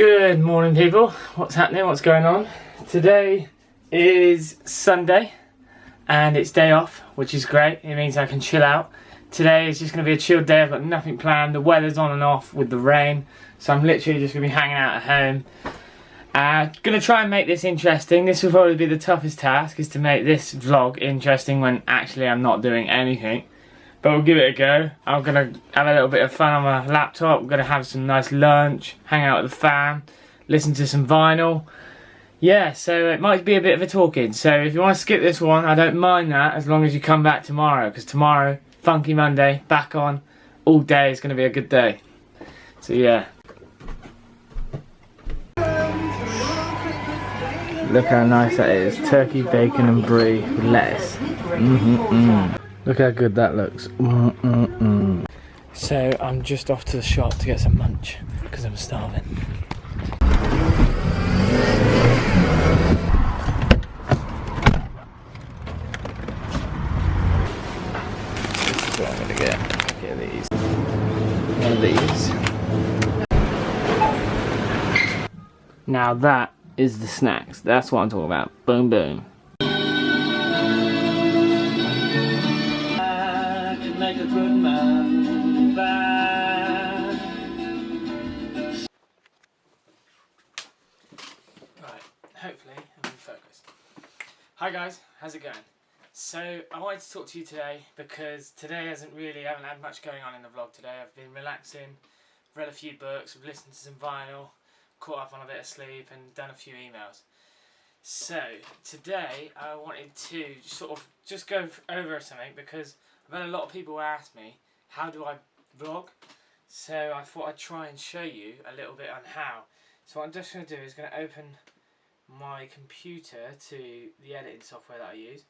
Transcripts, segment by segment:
Good morning, people. What's happening? What's going on? Today is Sunday and it's day off, which is great. It means I can chill out. Today is just going to be a chill day. I've got nothing planned. The weather's on and off with the rain, so I'm literally just going to be hanging out at home. Going to try and make this interesting. This will probably be the toughest task, is to make this vlog interesting when actually I'm not doing anything. But we'll give it a go. I'm going to have a little bit of fun on my laptop. I'm going to have some nice lunch, hang out with the fam, listen to some vinyl. Yeah, so it might be a bit of a talking. So if you want to skip this one, I don't mind that, as long as you come back tomorrow. Because tomorrow, Funky Monday, back on all day. It's going to be a good day. So yeah. Look how nice that is. Turkey, bacon and brie with lettuce. Look how good that looks. So I'm just off to the shop to get some lunch because I'm starving. This is what I'm gonna get. Get these. One of these. Now that is the snacks. That's what I'm talking about. Boom boom. Make a good man bad. Right, hopefully I'm in focus. Hi guys, how's it going? So I wanted to talk to you today because today I haven't had much going on in the vlog today. I've been relaxing, read a few books, I've listened to some vinyl, caught up on a bit of sleep and done a few emails. So today I wanted to sort of just go over something because I've had a lot of people ask me, how do I vlog? So I thought I'd try and show you a little bit on how. So what I'm just going to do is going to open my computer to the editing software that I use.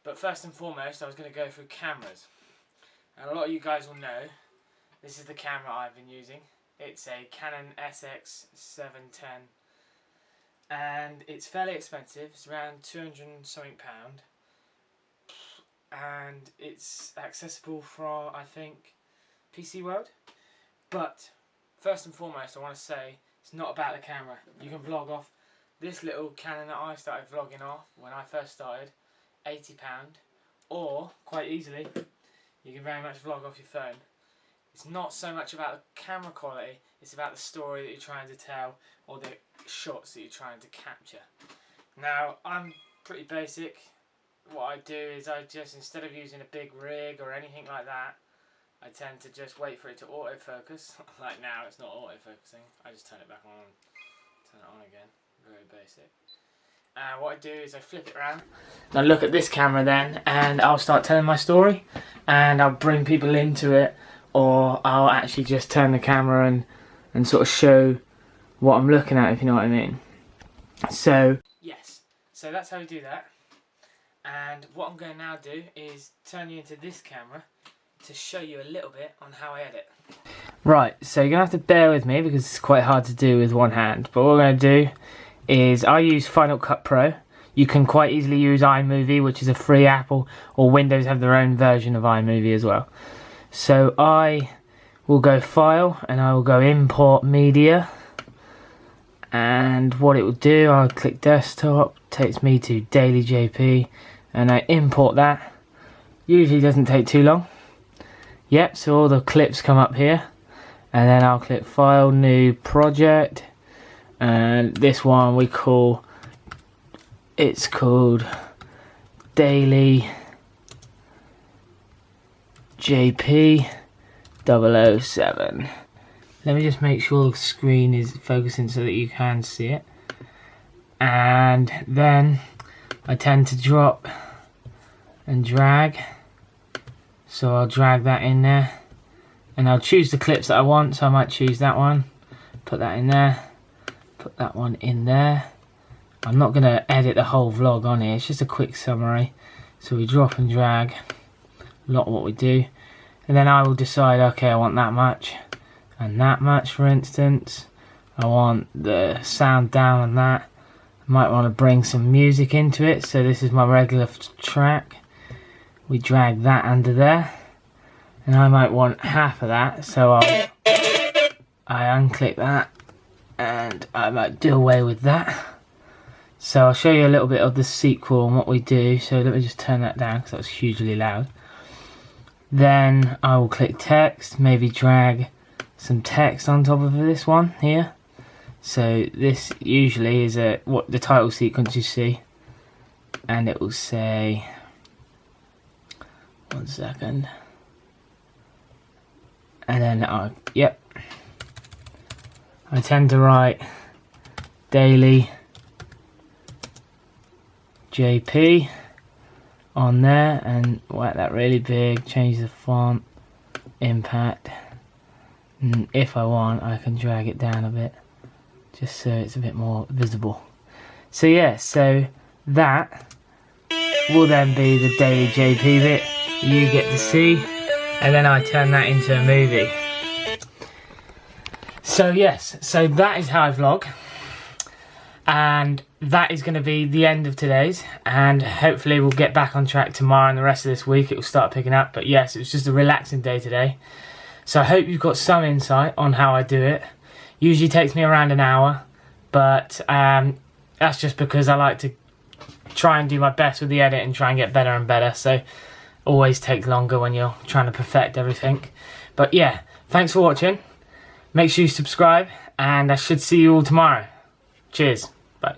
But first and foremost, I was going to go through cameras. And a lot of you guys will know, this is the camera I've been using. It's a Canon SX710. And it's fairly expensive, it's around 200 and something pound. And it's accessible from, I think, PC World. But first and foremost, I want to say it's not about the camera. You can vlog off this little Canon that I started vlogging off when I first started, £80, or quite easily you can very much vlog off your phone. It's not so much about the camera quality, it's about the story that you're trying to tell or the shots that you're trying to capture. Now I'm pretty basic. What I do is I just, instead of using a big rig or anything like that, I tend to just wait for it to autofocus. Like now it's not autofocusing, I just turn it back on, turn it on again, very basic. What I do is I flip it around. Now look at this camera then, and I'll start telling my story and I'll bring people into it, or I'll actually just turn the camera and sort of show what I'm looking at, if you know what I mean. So yes, so that's how we do that. And what I'm going to now do is turn you into this camera to show you a little bit on how I edit. Right, so you're going to have to bear with me because it's quite hard to do with one hand. But what we're going to do is I use Final Cut Pro. You can quite easily use iMovie, which is a free app, or Windows have their own version of iMovie as well. So I will go File and I will go Import Media. And what it will do, I'll click Desktop, takes me to Daily JP, and I import that. Usually doesn't take too long. Yep, so all the clips come up here, and then I'll click File, New Project, and this one it's called Daily JP 007. Let me just make sure the screen is focusing so that you can see it. And then I tend to drop and drag. So I'll drag that in there. And I'll choose the clips that I want. So I might choose that one. Put that in there. Put that one in there. I'm not going to edit the whole vlog on here. It's just a quick summary. So we drop and drag. A lot of what we do. And then I will decide, okay, I want that much. And that much, for instance. I want the sound down on that. I might want to bring some music into it. So this is my regular track. We drag that under there. And I might want half of that. So I unclick that. and I might do away with that. So I'll show you a little bit of the sequel and what we do. So let me just turn that down because that was hugely loud. Then I will click text, maybe drag some text on top of this one here. So this usually is what the title sequence you see, and it will say, 1 second, and then I tend to write daily JP on there and whack that really big, change the font, impact, and if I want I can drag it down a bit just so it's a bit more visible. So yeah, so that will then be the daily JP bit you get to see, and then I turn that into a movie. So yes, so that is how I vlog, and that is going to be the end of today's, and hopefully we'll get back on track tomorrow and the rest of this week it will start picking up. But yes, it was just a relaxing day today, so I hope you've got some insight on how I do it. Usually takes me around an hour, but that's just because I like to try and do my best with the edit and try and get better and better, so always takes longer when you're trying to perfect everything. But yeah, thanks for watching, make sure you subscribe, and I should see you all tomorrow. Cheers. Bye.